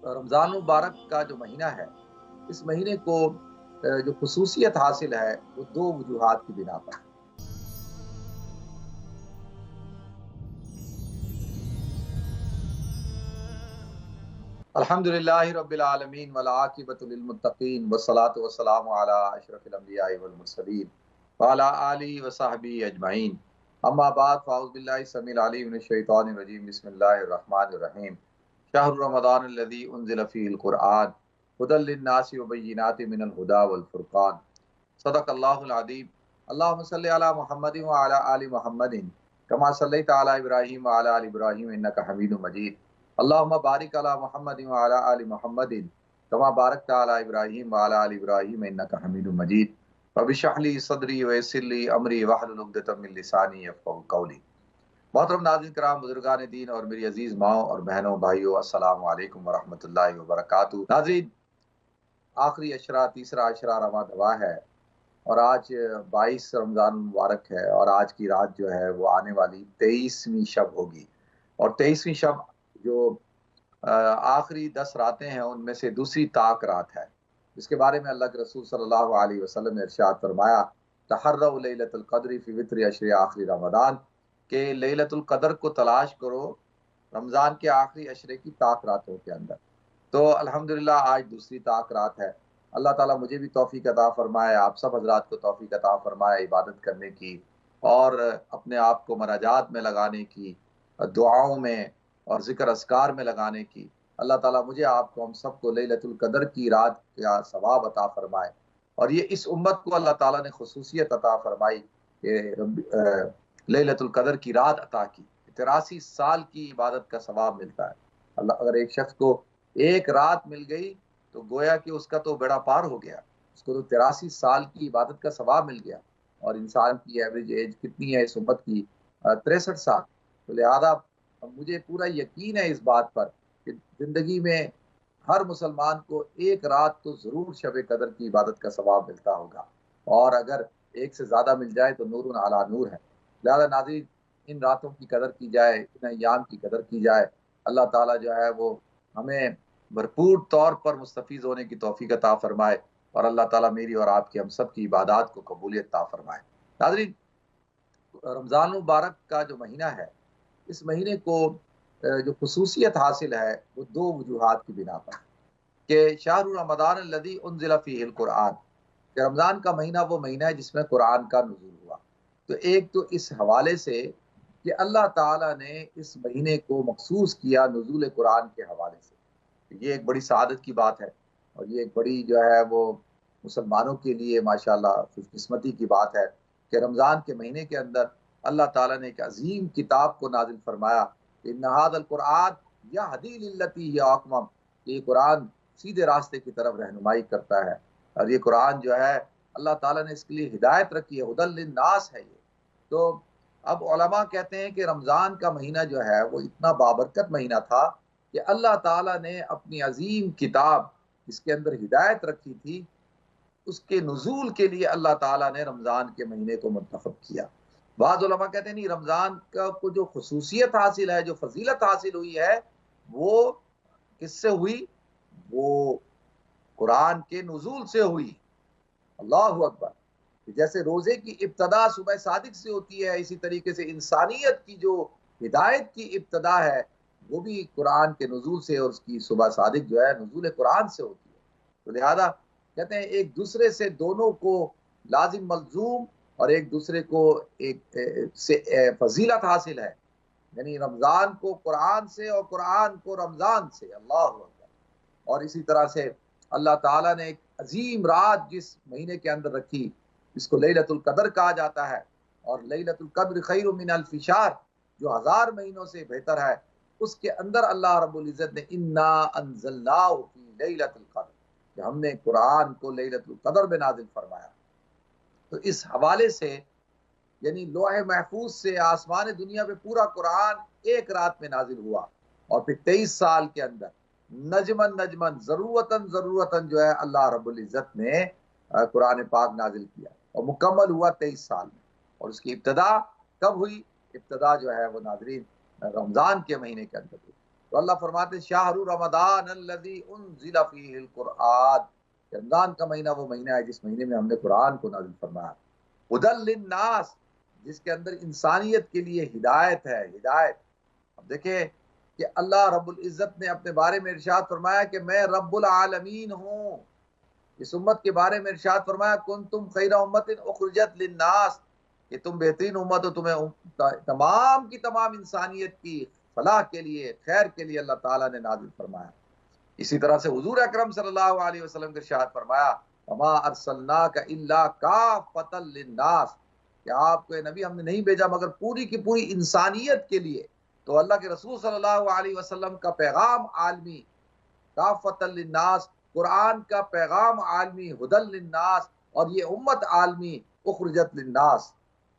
رمضان مبارک کا جو مہینہ ہے، اس مہینے کو جو خصوصیت حاصل ہے وہ دو وجوہات کی بنا پر ہے۔ الحمدللہ رب العالمین والعاقبۃ للمتقین والصلاۃ والسلام علی اشرف الانبیاء والمرسلین وعلی آلہ وصحبہ اجمعین، اما بعد فاعوذ باللہ السمیع العلیم من الشیطان الرجیم، بسم اللہ الرحمن الرحیم۔ شہر رمضان الذی انزل فیہ القرآن ھدی للناس وبینات من الھدی والفرقان، صدق اللہ العظیم۔ اللہم صلی علی محمد وعلی آل محمد کما صلیت علی ابراہیم وعلی آل ابراہیم انک حمید مجید، اللہم بارک علی محمد وعلی آل محمد کما بارکت علی ابراہیم وعلی آل ابراہیم انک حمید مجید، رب اشرح لی صدری ویسر لی امری واحلل عقدۃ من لسانی یفقہوا قولی۔ محترم ناظرین کرام، بزرگان دین اور میری عزیز ماؤں اور بہنوں بھائیوں، السلام علیکم ورحمۃ اللہ وبرکاتہ۔ ناظرین، آخری عشرہ، تیسرا عشرہ رواں دوا ہے، اور آج 22 رمضان مبارک ہے، اور آج کی رات جو ہے وہ آنے والی 23ویں شب ہوگی، اور 23ویں شب جو آخری 10 راتیں ہیں ان میں سے دوسری طاق رات ہے، جس کے بارے میں اللہ کے رسول صلی اللہ علیہ وسلم نے ارشاد فرمایا، تحروا لیلۃ القدر فی وتر عشر آخری رمضان، کہ لیلۃ القدر کو تلاش کرو رمضان کے آخری عشرے کی طاق راتوں کے اندر۔ تو الحمدللہ آج دوسری طاق رات ہے۔ اللہ تعالیٰ مجھے بھی توفیق عطا فرمائے، آپ سب حضرات کو توفیق عطا فرمائے عبادت کرنے کی، اور اپنے آپ کو مناجات میں لگانے کی، دعاؤں میں اور ذکر اذکار میں لگانے کی۔ اللہ تعالیٰ مجھے آپ کو، ہم سب کو لیلۃ القدر کی رات کا ثواب عطا فرمائے، اور یہ اس امت کو اللہ تعالیٰ نے خصوصیت عطا فرمائی کہ لیلۃ القدر کی رات عطا کی، 83 سال کی عبادت کا ثواب ملتا ہے۔ اللہ اگر ایک شخص کو ایک رات مل گئی تو گویا کہ اس کا تو بیڑا پار ہو گیا، اس کو تو 83 سال کی عبادت کا ثواب مل گیا، اور انسان کی ایوریج ایج کتنی ہے اس امت کی؟ 63 سال۔ تو لہذا مجھے پورا یقین ہے اس بات پر کہ زندگی میں ہر مسلمان کو ایک رات تو ضرور شب قدر کی عبادت کا ثواب ملتا ہوگا، اور اگر ایک سے زیادہ مل جائے تو نور علی نور ہے۔ لہذا ناظرین، ان راتوں کی قدر کی جائے، ان ایام کی قدر کی جائے۔ اللہ تعالیٰ جو ہے وہ ہمیں بھرپور طور پر مستفیض ہونے کی توفیق عطا فرمائے، اور اللہ تعالیٰ میری اور آپ کی، ہم سب کی عبادات کو قبولیت عطا فرمائے۔ ناظرین، رمضان مبارک کا جو مہینہ ہے، اس مہینے کو جو خصوصیت حاصل ہے وہ دو وجوہات کی بنا پر، کہ شہر رمضان الذی انزل فیہ القرآن، کہ رمضان کا مہینہ وہ مہینہ ہے جس میں قرآن کا نزول ہوا۔ تو ایک تو اس حوالے سے کہ اللہ تعالیٰ نے اس مہینے کو مخصوص کیا نزول قرآن کے حوالے سے، یہ ایک بڑی سعادت کی بات ہے، اور یہ ایک بڑی جو ہے وہ مسلمانوں کے لیے ماشاءاللہ خوش قسمتی کی بات ہے کہ رمضان کے مہینے کے اندر اللہ تعالیٰ نے ایک عظیم کتاب کو نازل فرمایا، ان ھذا القرآن یہدی للتی ہی اقوم، یہ قرآن سیدھے راستے کی طرف رہنمائی کرتا ہے، اور یہ قرآن جو ہے اللہ تعالیٰ نے اس کے لیے ہدایت رکھی ہے، ھدی للناس ہے یہ۔ تو اب علماء کہتے ہیں کہ رمضان کا مہینہ جو ہے وہ اتنا بابرکت مہینہ تھا کہ اللہ تعالیٰ نے اپنی عظیم کتاب جس کے اندر ہدایت رکھی تھی، اس کے نزول کے لیے اللہ تعالیٰ نے رمضان کے مہینے کو منتخب کیا۔ بعض علماء کہتے ہیں نہیں، رمضان کا کو جو خصوصیت حاصل ہے، جو فضیلت حاصل ہوئی ہے، وہ کس سے ہوئی؟ وہ قرآن کے نزول سے ہوئی۔ اللہ اکبر! جیسے روزے کی ابتدا صبح صادق سے ہوتی ہے، اسی طریقے سے انسانیت کی جو ہدایت کی ابتدا ہے وہ بھی قرآن کے نزول سے، اور اس کی صبح صادق جو ہے نزول قرآن سے ہوتی ہے۔ تو لہذا کہتے ہیں ایک دوسرے سے دونوں کو لازم ملزوم، اور ایک دوسرے کو ایک سے فضیلت حاصل ہے، یعنی رمضان کو قرآن سے اور قرآن کو رمضان سے۔ اللہ اکبر! اور اسی طرح سے اللہ تعالیٰ نے ایک عظیم رات جس مہینے کے اندر رکھی، اس کو لیلۃ القدر کہا جاتا ہے، اور لیلۃ القدر خیر من الف شہر، جو 1000 مہینوں سے بہتر ہے، اس کے اندر اللہ رب العزت نے انا انزلناہ فی لیلۃ القدر، کہ ہم نے قرآن کو لیلۃ القدر میں نازل فرمایا۔ تو اس حوالے سے یعنی لوح محفوظ سے آسمان دنیا پہ پورا قرآن ایک رات میں نازل ہوا، اور پھر 23 سال کے اندر نجمن نجمن ضرورتاً جو ہے اللہ رب العزت نے قرآن پاک نازل کیا، اور مکمل ہوا 23 سال میں۔ اور اس کی ابتدا کب ہوئی؟ ابتدا جو ہے وہ ناظرین رمضان کے مہینے کے اندر ہوئی۔ تو اللہ فرماتے شہر رمضان الذی انزل فیہ القرآن، رمضان کا مہینہ وہ مہینہ ہے جس مہینے میں ہم نے قرآن کو نازل فرمایا، ہدی للناس، جس کے اندر انسانیت کے لیے ہدایت ہے، ہدایت۔ اب دیکھیں کہ اللہ رب العزت نے اپنے بارے میں ارشاد فرمایا کہ میں رب العالمین ہوں، اس امت کے بارے میں ارشاد فرمایا کنتم خیر امت اخرجت للناس، کہ تم بہترین امت ہو، تمہیں تمام کی تمام انسانیت کی فلاح کے لیے، خیر کے لیے اللہ تعالیٰ نے نازل فرمایا۔ اسی طرح سے حضور اکرم صلی اللہ علیہ وسلم کے ارشاد فرمایا وما ارسلناک الا کافۃ للناس، کہ آپ کو نبی ہم نے نہیں بھیجا مگر پوری کی پوری انسانیت کے لیے۔ تو اللہ کے رسول صلی اللہ علیہ وسلم کا پیغام عالمی، کافۃ للناس، قرآن کا پیغام عالمی، ہدی للناس، اور یہ امت عالمی اخرجت للناس،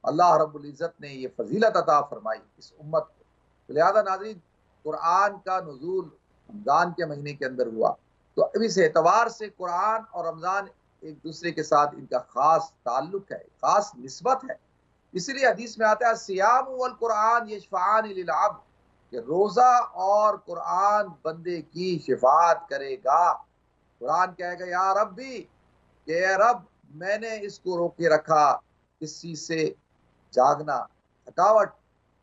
اللہ رب العزت نے یہ فضیلت عطا فرمائی اس امت کو۔ لہذا ناظرین، قرآن کا نزول رمضان کے مہینے کے اندر ہوا، تو اب اس اعتبار سے قرآن اور رمضان ایک دوسرے کے ساتھ ان کا خاص تعلق ہے، خاص نسبت ہے۔ اسی لیے حدیث میں آتا ہے الصیام والقرآن یشفعان للعبد، کہ روزہ اور قرآن بندے کی شفاعت کرے گا۔ قرآن کہے گا یا ربی، کہ اے رب میں نے اس کو روکے رکھا اس چیز سے، جاگنا، تھکاوٹ،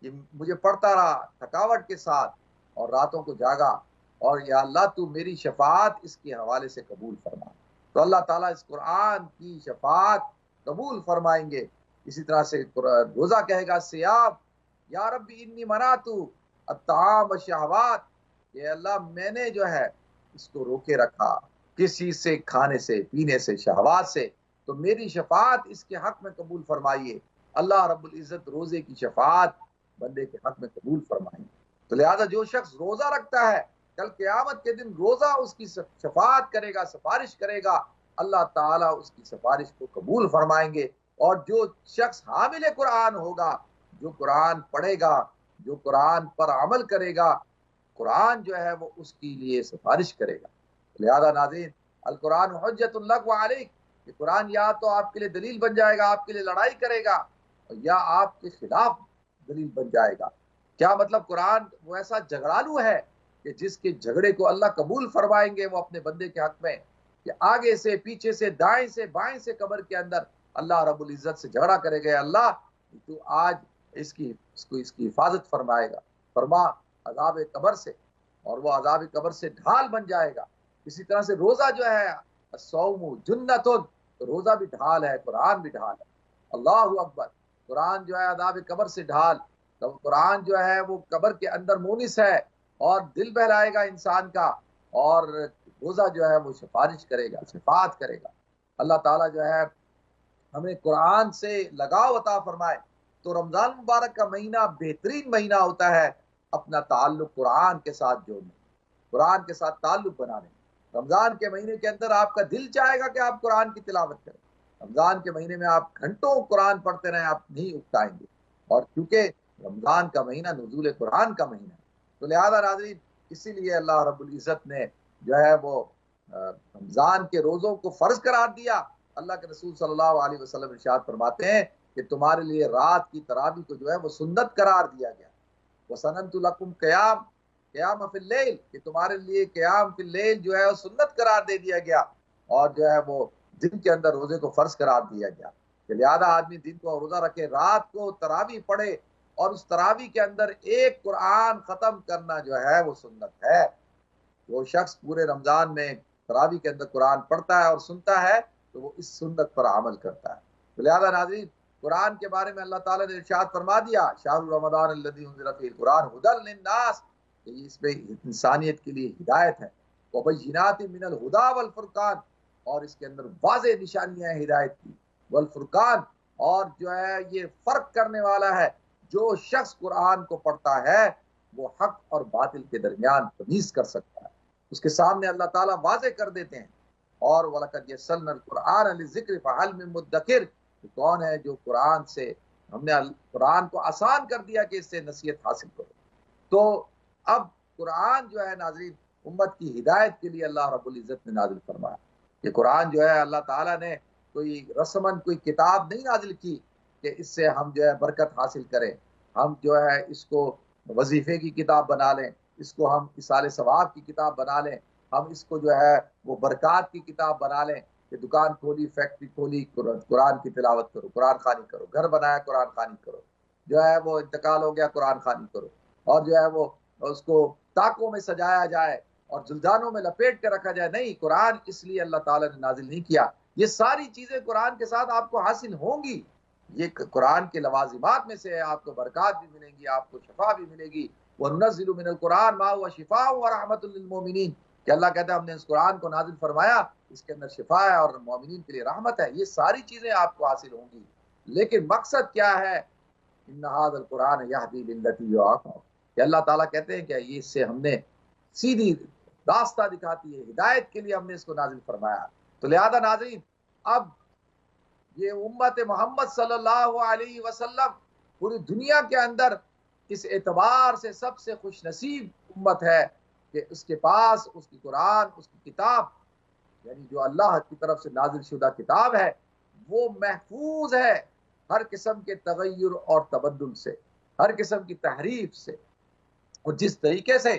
یہ مجھے پڑھتا رہا تھکاوٹ کے ساتھ اور راتوں کو جاگا، اور یا اللہ تو میری شفاعت اس کے حوالے سے قبول فرما۔ تو اللہ تعالیٰ اس قرآن کی شفاعت قبول فرمائیں گے۔ اسی طرح سے روزہ کہے گا سیاب یا ربی انی منعتو الطعام والشہوات، کہ اللہ میں نے جو ہے اس کو روکے رکھا کس چیز سے، کھانے سے، پینے سے، شہوات سے، تو میری شفاعت اس کے حق میں قبول فرمائیے۔ اللہ رب العزت روزے کی شفاعت بندے کے حق میں قبول فرمائیں۔ تو لہذا جو شخص روزہ رکھتا ہے کل قیامت کے دن روزہ اس کی شفاعت کرے گا، سفارش کرے گا، اللہ تعالیٰ اس کی سفارش کو قبول فرمائیں گے۔ اور جو شخص حامل قرآن ہوگا، جو قرآن پڑھے گا، جو قرآن پر عمل کرے گا، قرآن جو ہے وہ اس کے لیے سفارش کرے گا۔ لہذا ناظرین، القرآن حجت لک و علیک، کہ قرآن یا تو آپ کے لیے دلیل بن جائے گا، آپ کے لیے لڑائی کرے گا، یا آپ کے خلاف دلیل بن جائے گا۔ کیا مطلب؟ قرآن وہ ایسا جھگڑالو ہے کہ جس کے جھگڑے کو اللہ قبول فرمائیں گے وہ اپنے بندے کے حق میں، کہ آگے سے، پیچھے سے، دائیں سے، بائیں سے قبر کے اندر اللہ رب العزت سے جھگڑا کرے گا، اللہ تو آج اس کی حفاظت فرمائے گا، فرما عذاب قبر سے، اور وہ عذاب قبر سے ڈھال بن جائے گا۔ اسی طرح سے روزہ جو ہے الصوم جنۃ، روزہ بھی ڈھال ہے، قرآن بھی ڈھال ہے۔ اللہ اکبر، قرآن جو ہے عذاب قبر سے ڈھال، تو قرآن جو ہے وہ قبر کے اندر مونس ہے اور دل بہلائے گا انسان کا، اور روزہ جو ہے وہ سفارش کرے گا، شفاعت کرے گا۔ اللہ تعالیٰ جو ہے ہمیں قرآن سے لگاؤ عطا فرمائے۔ تو رمضان مبارک کا مہینہ بہترین مہینہ ہوتا ہے اپنا تعلق قرآن کے ساتھ جوڑنے، قرآن کے ساتھ تعلق بنانے۔ رمضان کے مہینے کے اندر آپ کا دل چاہے گا کہ آپ قرآن کی تلاوت کریں، رمضان کے مہینے میں آپ گھنٹوں قرآن پڑھتے رہیں، آپ نہیں اکتائیں گے، اور کیونکہ رمضان کا مہینہ نزول قرآن کا مہینہ ہے۔ تو لہذا ناظرین، اسی لیے اللہ رب العزت نے جو ہے وہ رمضان کے روزوں کو فرض قرار دیا۔ اللہ کے رسول صلی اللہ علیہ وسلم ارشاد فرماتے ہیں کہ تمہارے لیے رات کی تراویح کو جو ہے وہ سنت قرار دیا گیا، وَسَنَنْتُ لَكُمْ قیام فی اللیل، کہ تمہارے لیے قیام فی اللیل جو ہے وہ سنت قرار دے دیا گیا، اور جو ہے وہ دن کے اندر روزے کو فرض قرار دیا گیا، کہ لہذا آدمی دن کو روزہ رکھے، رات کو تراویح پڑھے، اور اس تراویح کے اندر ایک قرآن ختم کرنا جو ہے وہ سنت ہے۔ جو شخص پورے رمضان میں تراویح کے اندر قرآن پڑھتا ہے اور سنتا ہے تو وہ اس سنت پر عمل کرتا ہے۔ تو لہذا ناظرین، قرآن کے بارے میں اللہ تعالیٰ نے ارشاد فرما دیا شہر رمضان الذی انزل فیہ القرآن ھدی للناس، کہ اس میں انسانیت کے لیے ہدایت ہے، وبینات من الہدی والفرقان، اور اس کے اندر واضح نشانیاں ہیں ہدایت کی، والفرقان، اور جو ہے یہ فرق کرنے والا ہے۔ جو شخص قرآن کو پڑھتا ہے وہ حق اور باطل کے درمیان تمیز کر سکتا ہے، اس کے سامنے اللہ تعالیٰ واضح کر دیتے ہیں۔ اور وَلَقَدْ يَسَّرْنَا الْقُرْآنَ لِلذِّكْرِ فَهَلْ مِن مُدَّكِرٍ، کون ہے جو قرآن سے، ہم نے قرآن کو آسان کر دیا کہ اس سے نصیحت حاصل کرو۔ تو اب قرآن جو ہے ناظرین امت کی ہدایت کے لیے اللہ رب العزت نے نازل فرمایا۔ کہ قرآن جو ہے اللہ تعالیٰ نے کوئی رسماً کوئی کتاب نہیں نازل کی کہ اس سے ہم جو ہے برکت حاصل کریں، ہم جو ہے اس کو وظیفے کی کتاب بنا لیں، اس کو ہم اصال ثواب کی کتاب بنا لیں، ہم اس کو جو ہے وہ برکات کی کتاب بنا لیں کہ دکان کھولی، فیکٹری کھولی، قرآن کی تلاوت کرو، قرآن خوانی کرو، گھر بنایا قرآن خوانی کرو، جو ہے وہ انتقال ہو گیا قرآن خوانی کرو، اور جو ہے وہ اس کو طاقوں میں سجایا جائے اور زلدانوں میں لپیٹ کے رکھا جائے۔ نہیں، قرآن اس لیے اللہ تعالیٰ نے نازل نہیں کیا۔ یہ ساری چیزیں قرآن کے ساتھ آپ کو حاصل ہوں گی، یہ قرآن کے لوازمات میں سے ہے، آپ کو برکات بھی ملیں گی، آپ کو شفا بھی ملے گی۔ وَنُنَزِّلُ مِنَ الْقُرْآنِ مَا هُوَ شِفَاءٌ وَرَحْمَةٌ لِّلْمُؤْمِنِينَ کہ اللہ کہتا ہے ہم نے اس قرآن کو نازل فرمایا، اس کے اندر شفا ہے اور مومنین کے لیے رحمت ہے۔ یہ ساری چیزیں آپ کو حاصل ہوں گی، لیکن مقصد کیا ہے؟ ان هذا القرآن يهدي للتي هي اقوم کہ اللہ تعالیٰ کہتے ہیں کہ یہ اس سے ہم نے سیدھی راستہ دکھاتی ہے، ہدایت کے لیے ہم نے اس کو نازل فرمایا۔ تو لہذا ناظرین، اب یہ امت محمد صلی اللہ علیہ وسلم پوری دنیا کے اندر اس اعتبار سے سب سے خوش نصیب امت ہے کہ اس کے پاس اس کی قرآن، اس کی کتاب، یعنی جو اللہ کی طرف سے نازل شدہ کتاب ہے، وہ محفوظ ہے ہر قسم کے تغیر اور تبدل سے، ہر قسم کی تحریف سے۔ اور جس طریقے سے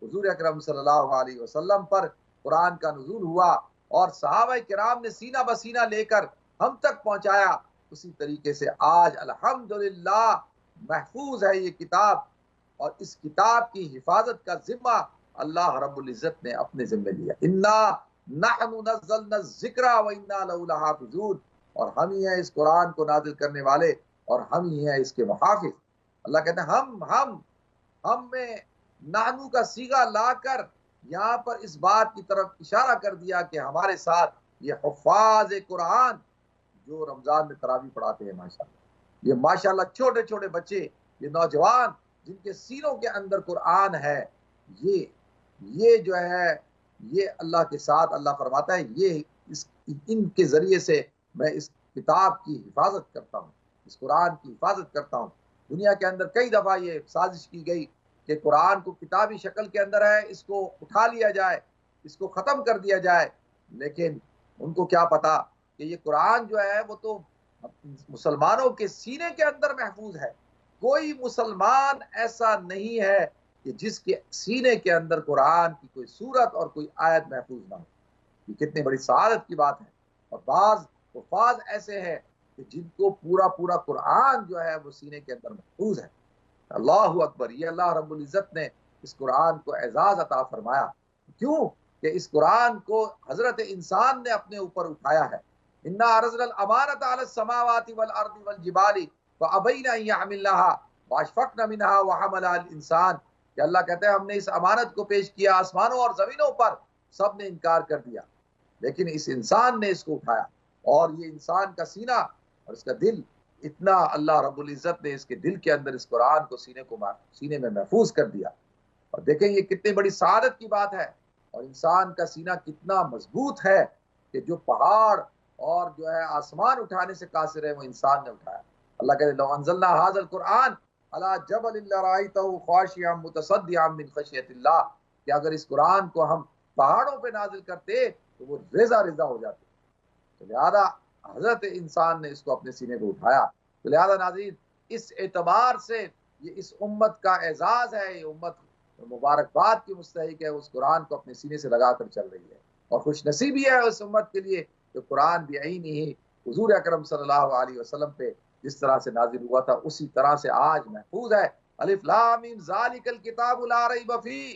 حضور اکرم صلی اللہ علیہ وسلم پر قرآن کا نزول ہوا اور صحابہ کرام نے سینہ بسینہ لے کر ہم تک پہنچایا، اسی طریقے سے آج الحمدللہ محفوظ ہے یہ کتاب، اور اس کتاب کی حفاظت کا ذمہ اللہ رب العزت نے اپنے ذمہ لیا۔ انا نحن نزلنا الذکر وانا لہ لحافظون، اور ہم ہی ہیں اس قرآن کو نازل کرنے والے اور ہم ہی ہیں اس کے محافظ۔ اللہ کہتے ہیں ہم میں نحنو کا صیغہ لا کر یہاں پر اس بات کی طرف اشارہ کر دیا کہ ہمارے ساتھ یہ حفاظ قرآن جو رمضان میں تراویح پڑھاتے ہیں، ماشاءاللہ، یہ ماشاءاللہ چھوٹے چھوٹے بچے، یہ نوجوان جن کے سینوں کے اندر قرآن ہے، یہ جو ہے یہ اللہ کے ساتھ اللہ فرماتا ہے یہ ان کے ذریعے سے میں اس کتاب کی حفاظت کرتا ہوں، اس قرآن کی حفاظت کرتا ہوں۔ دنیا کے اندر کئی دفعہ یہ سازش کی گئی کہ قرآن کو کتابی شکل کے اندر ہے، اس کو اٹھا لیا جائے، اس کو ختم کر دیا جائے، لیکن ان کو کیا پتا کہ یہ قرآن جو ہے وہ تو مسلمانوں کے سینے کے اندر محفوظ ہے۔ کوئی مسلمان ایسا نہیں ہے کہ جس کے سینے کے اندر قرآن کی کوئی سورت اور کوئی آیت محفوظ نہ ہو۔ یہ کتنی بڑی سعادت کی بات ہے۔ اور بعض حفاظ ایسے ہیں کہ جن کو پورا قرآن جو ہے وہ سینے کے اندر محفوظ ہے۔ اللہ اکبر، یہ اللہ رب العزت نے اس قرآن کو اعزاز عطا فرمایا۔ کیوں کہ اس قرآن کو حضرت انسان نے اپنے اوپر اٹھایا ہے۔ انا عرضنا الامانۃ علی السماوات والارض والجبال فابین ان یحملنها واشفقن منها وحملها الانسان کہ اللہ کہتے ہیں ہم نے اس امانت کو پیش کیا آسمانوں اور زمینوں پر، سب نے انکار کر دیا، لیکن اس انسان نے اس کو اٹھایا، اور یہ انسان کا سینہ اور اس کا دل اتنا اللہ رب العزت نے اس کے دل کے اندر اس قرآن کو سینے میں محفوظ کر دیا۔ اور دیکھیں یہ کتنی بڑی سعادت کی بات ہے، اور انسان کا سینہ کتنا مضبوط ہے کہ جو پہاڑ اور جو ہے آسمان اٹھانے سے قاصر ہے وہ انسان نے اٹھایا۔ اللہ کہتے ہیں لو انزلنا ھذا القرآن علی جبل لرأیتہ خاشعا متصدعا من خشیۃ اللہ کہ اگر اس قرآن کو ہم پہاڑوں پہ نازل کرتے تو وہ ریزہ ریزہ ہو جاتے۔ تو لہذا حضرت انسان نے اس کو اپنے سینے کو اٹھایا۔ تو لہذا ناظرین، اس اعتبار سے یہ اس امت کا اعزاز ہے، یہ امت مبارکباد کی مستحق ہے، اس قرآن کو اپنے سینے سے لگا کر چل رہی ہے، اور خوش نصیبی ہے اس امت کے لیے کہ قرآن بعینہ حضور اکرم صلی اللہ علیہ وسلم پہ جس طرح سے نازل ہوا تھا اسی طرح سے آج محفوظ ہے۔ الف لام میم ذالک الکتاب لا ریب فیہ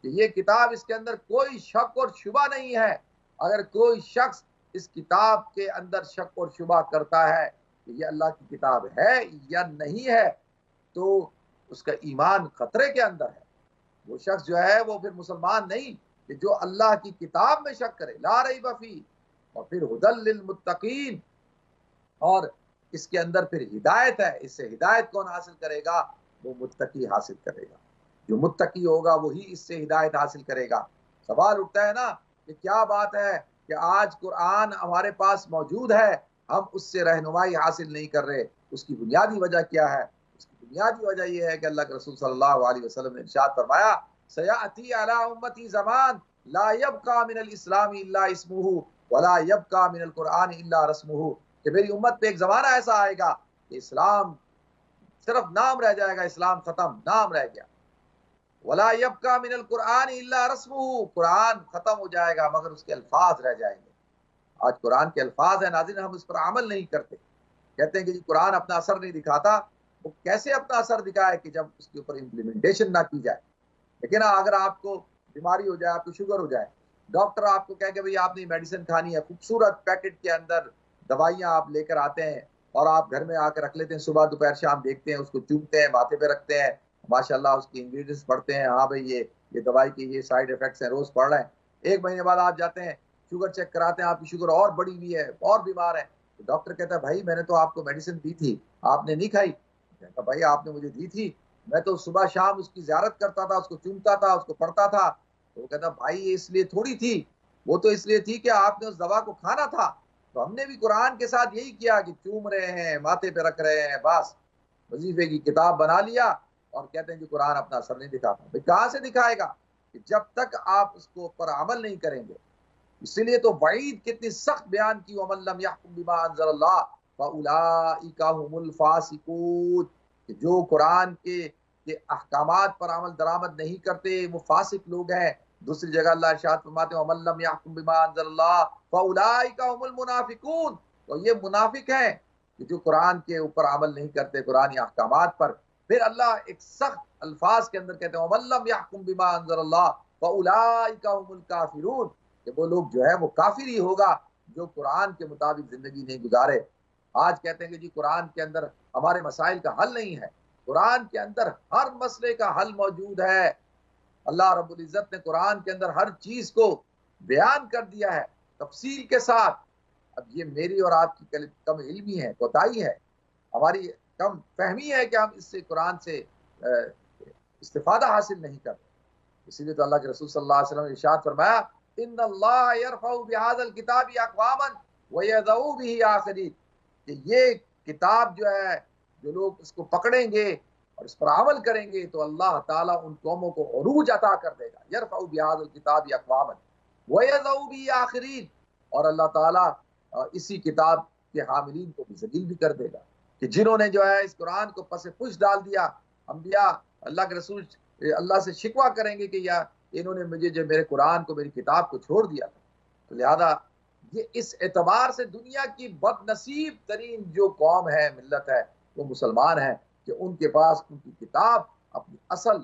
کہ یہ کتاب اس کے اندر کوئی شک اور شبہ نہیں ہے۔ اگر کوئی شخص اس کتاب کے اندر شک اور شبہ کرتا ہے کہ یہ اللہ کی کتاب ہے یا نہیں ہے تو اس کا ایمان خطرے کے اندر ہے۔ وہ شخص جو ہے وہ پھر مسلمان نہیں کہ جو اللہ کی کتاب میں شک کرے، لا ریب فیہ، اور پھر ھدی للمتقین، اور اس کے اندر پھر ہدایت ہے۔ اس سے ہدایت کون حاصل کرے گا؟ وہ متقی حاصل کرے گا، جو متقی ہوگا وہی اس سے ہدایت حاصل کرے گا۔ سوال اٹھتا ہے نا کہ کیا بات ہے کہ آج قرآن ہمارے پاس موجود ہے، ہم اس سے رہنمائی حاصل نہیں کر رہے، اس کی بنیادی وجہ کیا ہے؟ اس کی بنیادی وجہ یہ ہے کہ اللہ کے رسول صلی اللہ علیہ وسلم نے ارشاد فرمایا سیأتی علی امتی زمان لا یبقى من الاسلام الا اسمہ ولا یبقى من القرآن الا رسمہ کہ میری امت پہ ایک زمانہ ایسا آئے گا کہ اسلام صرف نام رہ جائے گا، اسلام ختم، نام رہ گیا، ولا یبقى من القرآن الا رسمه، قرآن ختم ہو جائے گا مگر اس کے الفاظ رہ جائیں گے۔ آج قرآن کے الفاظ ہیں ناظرین، ہم اس پر عمل نہیں کرتے، کہتے ہیں کہ جی قرآن اپنا اثر نہیں دکھاتا۔ وہ کیسے اپنا اثر دکھائے کہ جب اس کے اوپر امپلیمنٹیشن نہ کی جائے۔ لیکن اگر آپ کو بیماری ہو جائے، آپ کو شوگر ہو جائے، ڈاکٹر آپ کو کہے کہ بھئی آپ نے میڈیسن کھانی ہے، خوبصورت پیکٹ کے اندر دوائیاں آپ لے کر آتے ہیں اور آپ گھر میں آ کے رکھ لیتے ہیں، صبح دوپہر شام دیکھتے ہیں، اس کو چومتے ہیں، ماتھے پہ رکھتے ہیں، ماشاءاللہ اس کی انگریڈینٹس پڑھتے ہیں، ہاں بھئی یہ دوائی کے یہ سائیڈ افیکٹس ہیں، روز پڑھ رہے ہیں۔ ایک مہینے بعد آپ جاتے ہیں شوگر چیک کراتے ہیں، آپ کی شوگر اور بڑی ہوئی ہے، اور بیمار ہے، تو ڈاکٹر کہتا ہے بھائی میں نے تو آپ کو میڈیسن دی تھی، آپ نے نہیں کھائی۔ کہتا بھائی آپ نے مجھے دی تھی، میں تو صبح شام اس کی زیارت کرتا تھا، اس کو چومتا تھا، اس کو پڑھتا تھا۔ تو وہ کہتا بھائی یہ اس لیے تھوڑی تھی، وہ تو اس لیے تھی کہ آپ نے اس دوا کو کھانا تھا۔ تو ہم نے بھی قرآن کے ساتھ یہی کیا کہ چوم رہے ہیں، ماتھے پہ رکھ رہے ہیں، بس وظیفے کی کتاب بنا لیا اور کہتے ہیں کہ قرآن اپنا اثر نہیں دکھاتا۔ بھائی کہاں سے دکھائے گا کہ جب تک آپ اس کو پر عمل نہیں کریں گے۔ اسی لیے تو وعید کتنی سخت بیان کی، وَمَن لَّمْ يَحْكُم بِمَا أَنزَلَ اللَّهُ فَأُولَٰئِكَ هُمُ الْفَاسِقُونَ، کہ جو قرآن کے احکامات پر عمل درآمد نہیں کرتے وہ فاسق لوگ ہیں۔ دوسری جگہ اللہ ارشاد فرماتے ہیں وَمَن لَّمْ يَحْكُم بِمَا أَنزَلَ اللَّهُ فَأُولَٰئِكَ هُمُ الْمُنَافِقُونَ، تو یہ منافق ہیں کہ جو قرآن کے اوپر عمل نہیں کرتے، قرآنی احکامات پر۔ پھر اللہ ایک سخت الفاظ کے اندر کہتے ہیں وَمَن لَّمْ يَحْكُم بِمَا أَنزَلَ اللَّهُ فَأُولَٰئِكَ هُمُ الْكَافِرُونَ، کہ وہ لوگ جو ہے وہ کافر ہی ہوگا جو قرآن کے مطابق زندگی نہیں گزارے۔ آج کہتے ہیں کہ جی قرآن کے اندر ہمارے مسائل کا حل نہیں ہے، قرآن کے اندر ہر مسئلے کا حل موجود ہے۔ اللہ رب العزت نے قرآن کے اندر ہر چیز کو بیان کر دیا ہے تفصیل کے ساتھ۔ اب یہ میری اور آپ کی کم علمی ہے، کوتاہی ہے، ہماری کم فہمی ہے کہ ہم اس سے قرآن سے استفادہ حاصل نہیں کرتے۔ اسی لیے تو اللہ کے رسول صلی اللہ علیہ وسلم نے ارشاد فرمایا ان اللہ یرفع بهذا الکتاب اقواما ویضع به آخرین، کہ یہ کتاب جو ہے جو لوگ اس کو پکڑیں گے اور اس پر عمل کریں گے تو اللہ تعالیٰ ان قوموں کو عروج عطا کر دے گا۔ یرفع بهذا الکتاب اقواما ویضع به آخرین، اور اللہ تعالیٰ اسی کتاب کے حاملین کو بھی ذلیل بھی کر دے گا کہ جنہوں نے جو ہے اس قرآن کو پس پش ڈال دیا۔ انبیاء اللہ کے رسول اللہ سے شکوہ کریں گے کہ یا انہوں نے مجھے جو میرے قرآن کو میری کتاب کو چھوڑ دیا تھا۔ تو لہذا یہ اس اعتبار سے دنیا کی بد نصیب ترین جو قوم ہے، ملت ہے، وہ مسلمان ہیں کہ ان کے پاس ان کی کتاب اپنی اصل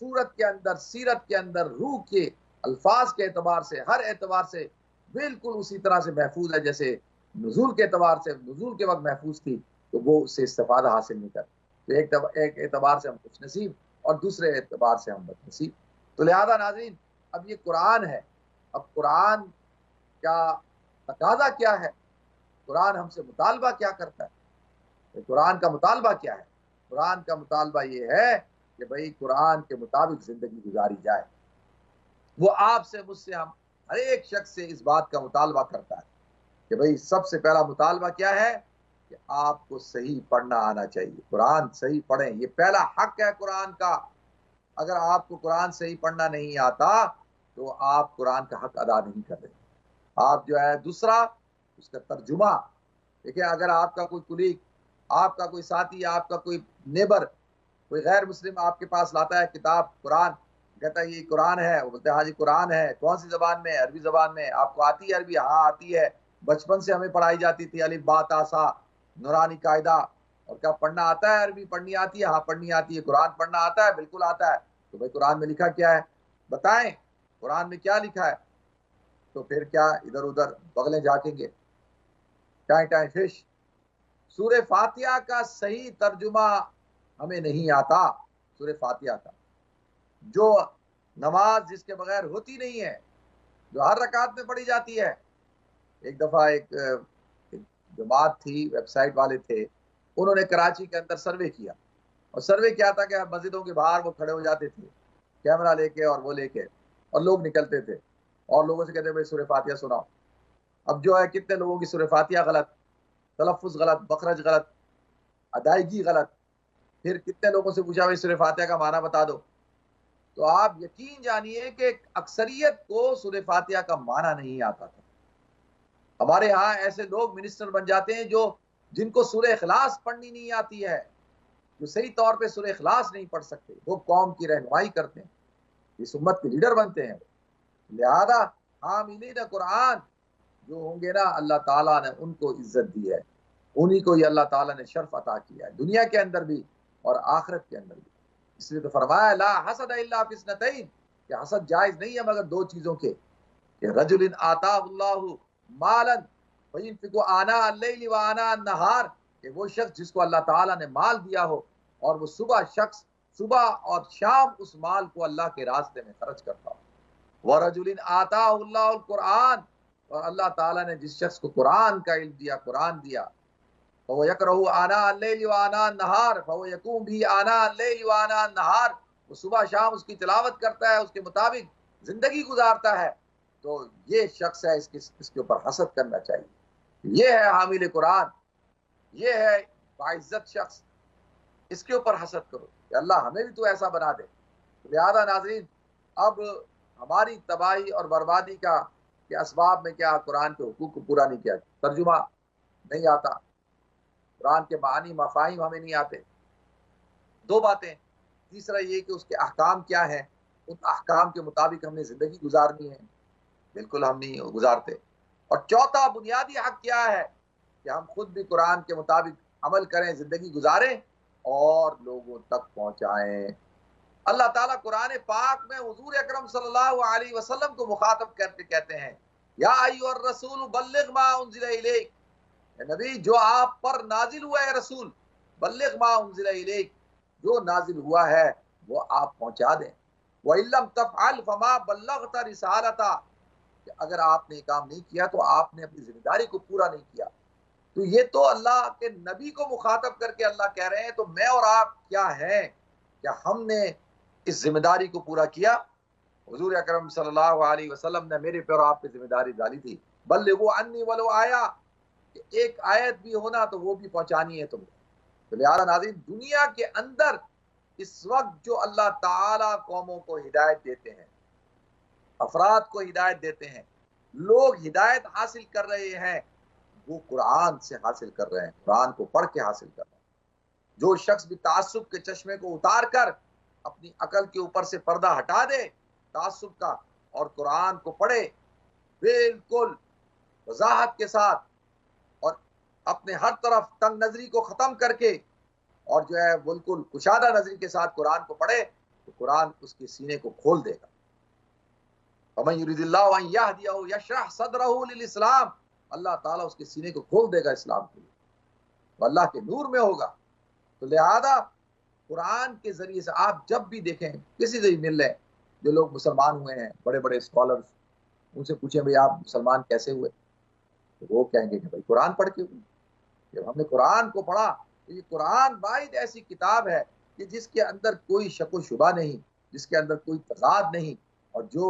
صورت کے اندر، سیرت کے اندر، روح کے الفاظ کے اعتبار سے، ہر اعتبار سے بالکل اسی طرح سے محفوظ ہے جیسے نزول کے اعتبار سے نزول کے وقت محفوظ تھی، تو وہ اس سے استفادہ حاصل نہیں کرتے۔ تو ایک اعتبار سے ہم خوش نصیب اور دوسرے اعتبار سے ہم بد نصیب۔ تو لہذا ناظرین اب یہ قرآن ہے، اب قرآن کا تقاضا کیا ہے، قرآن ہم سے مطالبہ کیا کرتا ہے؟ قرآن کا مطالبہ کیا ہے؟ قرآن کا مطالبہ یہ ہے کہ بھئی قرآن کے مطابق زندگی گزاری جائے۔ وہ آپ سے، مجھ سے، ہم ہر ایک شخص سے اس بات کا مطالبہ کرتا ہے کہ بھئی سب سے پہلا مطالبہ کیا ہے کہ آپ کو صحیح پڑھنا آنا چاہیے، قرآن صحیح پڑھیں، یہ پہلا حق ہے قرآن کا۔ اگر آپ کو قرآن صحیح پڑھنا نہیں آتا تو آپ قرآن کا حق ادا نہیں کر رہے۔ آپ جو ہے دوسرا اس کا ترجمہ دیکھیں، اگر آپ کا کوئی کلیگ، آپ کا کوئی ساتھی، آپ کا کوئی نیبر، کوئی غیر مسلم آپ کے پاس لاتا ہے کتاب قرآن، کہتا ہے یہ قرآن ہے، وہ بولتے ہیں ہاں جی قرآن ہے، کون سی زبان میں؟ عربی زبان میں۔ آپ کو آتی ہے عربی؟ ہاں آتی ہے، بچپن سے ہمیں پڑھائی جاتی تھی الف با تا سا، نورانی قاعدہ۔ اور کیا پڑھنا آتا ہے؟ عربی پڑھنی آتی ہے؟ ہاں پڑھنی آتی ہے۔ قرآن پڑھنا آتا ہے؟ بالکل آتا ہے۔ تو بھائی قرآن میں لکھا کیا ہے بتائیں، قرآن میں کیا لکھا ہے؟ تو پھر کیا ادھر ادھر بغلیں جھانکیں گے، ٹائیں ٹائیں فش۔ سورہ فاتحہ کا صحیح ترجمہ ہمیں نہیں آتا، سورہ فاتحہ کا جو نماز جس کے بغیر ہوتی نہیں ہے، جو ہر رکعت میں پڑھی جاتی ہے۔ ایک دفعہ ایک جماعت تھی، ویب سائٹ والے تھے، انہوں نے کراچی کے اندر سروے کیا، اور سروے کیا تھا کہ مسجدوں کے باہر وہ کھڑے ہو جاتے تھے کیمرہ لے کے اور وہ لے کے، اور لوگ نکلتے تھے اور لوگوں سے کہتے بھائی سورہ فاتحہ سناؤ۔ اب جو ہے کتنے لوگوں کی سورہ فاتحہ غلط، تلفظ غلط، مخرج غلط، ادائیگی غلط۔ پھر کتنے لوگوں سے پوچھا بھائی سورہ فاتحہ کا معنی بتا دو، تو آپ یقین جانیے کہ اکثریت کو سورہ فاتحہ کا معنی نہیں آتا تھا۔ ہمارے ہاں ایسے لوگ منسٹر بن جاتے ہیں جن کو سورہ اخلاص پڑھنی نہیں آتی ہے، جو صحیح طور پہ سورہ اخلاص نہیں پڑھ سکتے، وہ قوم کی رہنمائی کرتے ہیں، اس امت کے لیڈر بنتے ہیں۔ لہذا حاملین قرآن جو ہوں گے نا، اللہ تعالیٰ نے ان کو عزت دی ہے، انہی کو یہ اللہ تعالیٰ نے شرف عطا کیا ہے، دنیا کے اندر بھی اور آخرت کے اندر بھی۔ اس لیے تو فرمایا لا حسد الا فی اثنتین، کہ حسد جائز نہیں ہے مگر دو چیزوں کے، کہ رجل آتاہ اللہ مالا فینفق آناء اللیل وآناء النہار، کہ وہ شخص جس کو اللہ تعالیٰ نے مال دیا ہو اور وہ صبح اور شام اس مال کو اللہ کے راستے میں خرچ کرتا ہو۔ وَرَجُلٍ آتَاهُ اللَّهُ الْقُرْآنَ، اور اللہ تعالیٰ نے جس شخص کو قرآن کا علم دیا، قرآن دیا، فَهُوَ يَقْرَأُهُ آنَاءَ اللَّيْلِ وَآنَاءَ النَّهَارِ فَهُوَ يَقُومُ بِهِ آنَاءَ اللَّيْلِ وَآنَاءَ النَّهَارِ، وہ صبح شام اس کی تلاوت کرتا ہے، اس کے مطابق زندگی گزارتا ہے، تو یہ شخص ہے، اس کے اوپر حسد کرنا چاہیے۔ یہ ہے حامل قرآن، یہ ہے باعزت شخص، اس کے اوپر حسد کرو کہ اللہ ہمیں بھی تو ایسا بنا دے۔ لہذا ناظرین، اب ہماری تباہی اور بربادی کا کہ اسباب میں کیا، قرآن کے حقوق کو پورا نہیں کیا، ترجمہ نہیں آتا، قرآن کے معانی مفاہیم ہمیں نہیں آتے، دو باتیں، تیسرا یہ کہ اس کے احکام کیا ہیں، ان احکام کے مطابق ہم نے زندگی گزارنی ہے، بالکل ہم نہیں گزارتے، اور چوتھا بنیادی حق کیا ہے کہ ہم خود بھی قرآن کے مطابق عمل کریں، زندگی گزاریں اور لوگوں تک پہنچائیں۔ اللہ تعالیٰ قرآن پاک میں حضور اکرم صلی اللہ علیہ وسلم کو مخاطب کرتے کہتے ہیں یا ایھا الرسول بلغ ما انزل الیک، اے نبی جو آپ پر نازل ہوا ہے، رسول بلغ ما انزل الیک، جو نازل ہوا ہے وہ آپ پہنچا دیں، وَإِن لَّمْ تَفْعَلْ فَمَا بَلَّغْتَ رِسَالَتَهُ، کہ اگر آپ نے کام نہیں کیا تو آپ نے اپنی ذمہ داری کو پورا نہیں کیا۔ تو یہ تو اللہ کے نبی کو مخاطب کر کے اللہ کہہ رہے ہیں، تو میں اور آپ کیا ہیں، کیا ہم نے اس ذمہ داری کو پورا کیا؟ حضور اکرم صلی اللہ علیہ وسلم نے میرے پر آپ پہ ذمہ داری ڈالی تھی، بلغوا عنی ولو آیا، کہ ایک آیت بھی ہونا تو وہ بھی پہنچانی ہے تم نے۔ تو لہٰذا ناظرین، دنیا کے اندر اس وقت جو اللہ تعالیٰ قوموں کو ہدایت دیتے ہیں، افراد کو ہدایت دیتے ہیں، لوگ ہدایت حاصل کر رہے ہیں، وہ قرآن سے حاصل کر رہے ہیں، قرآن کو پڑھ کے حاصل کر رہے ہیں۔ جو شخص بھی تعصب کے چشمے کو اتار کر اپنی عقل کے اوپر سے پردہ ہٹا دے تعصب کا اور قرآن کو پڑھے بالکل وضاحت کے ساتھ اور اپنے ہر طرف تنگ نظری کو ختم کر کے اور جو ہے بالکل کشادہ نظری کے ساتھ قرآن کو پڑھے، تو قرآن اس کے سینے کو کھول دے گا۔ وَمَن يُرِدِ اللَّهُ أَن يَهْدِيَهُ يَشْرَحْ صَدْرَهُ لِلْإِسْلَامِ، اللہ تعالیٰ اس کے سینے کو کھول دے گا اسلام کے لیے، وہ اللہ کے نور میں ہوگا۔ تو لہذا قرآن کے ذریعے سے آپ جب بھی دیکھیں، کسی سے بھی مل لیں، جو لوگ مسلمان ہوئے ہیں، بڑے بڑے اسکالرز، ان سے پوچھیں بھئی آپ مسلمان کیسے ہوئے، تو وہ کہیں گے کہ بھائی قرآن پڑھ کے ہوئے۔ جب ہم نے قرآن کو پڑھا تو یہ قرآن واحد ایسی کتاب ہے کہ جس کے اندر کوئی شک و شبہ نہیں، جس کے اندر کوئی تضاد نہیں، اور جو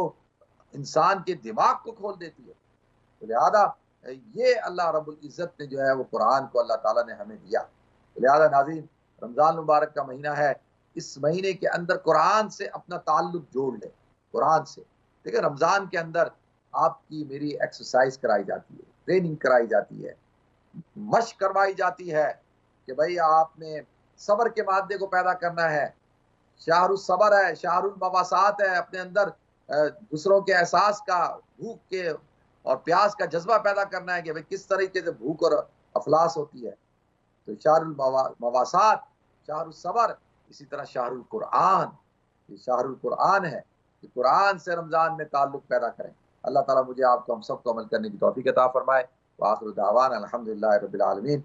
انسان کے دماغ کو کھول دیتی ہے۔ تو لہذا یہ اللہ رب العزت نے جو ہے وہ قرآن کو اللہ تعالیٰ نے ہمیں دیا۔ لہذا ناظرین، رمضان مبارک کا مہینہ ہے، اس مہینے کے اندر قرآن سے اپنا تعلق جوڑ لیں، قرآن سے۔ دیکھیں رمضان کے اندر آپ کی میری ایکسرسائز کرائی جاتی ہے، ٹریننگ کرائی جاتی ہے، مشق کروائی جاتی ہے کہ بھائی آپ نے صبر کے مادے کو پیدا کرنا ہے، شہر الصبر ہے، شہر المواسات ہے، اپنے اندر دوسروں کے احساس کا، بھوک کے اور پیاس کا جذبہ پیدا کرنا ہے کہ بھائی کس طریقے سے بھوک اور افلاس ہوتی ہے۔ تو شہر المواسات، شہر الصبر، اسی طرح شہر القرآن، یہ شہر القرآن ہے کہ قرآن سے رمضان میں تعلق پیدا کریں۔ اللہ تعالیٰ مجھے آپ کو ہم سب کو عمل کرنے کی توفیق عطا فرمائے۔ وآخر دعوانا الحمدللہ رب العالمین۔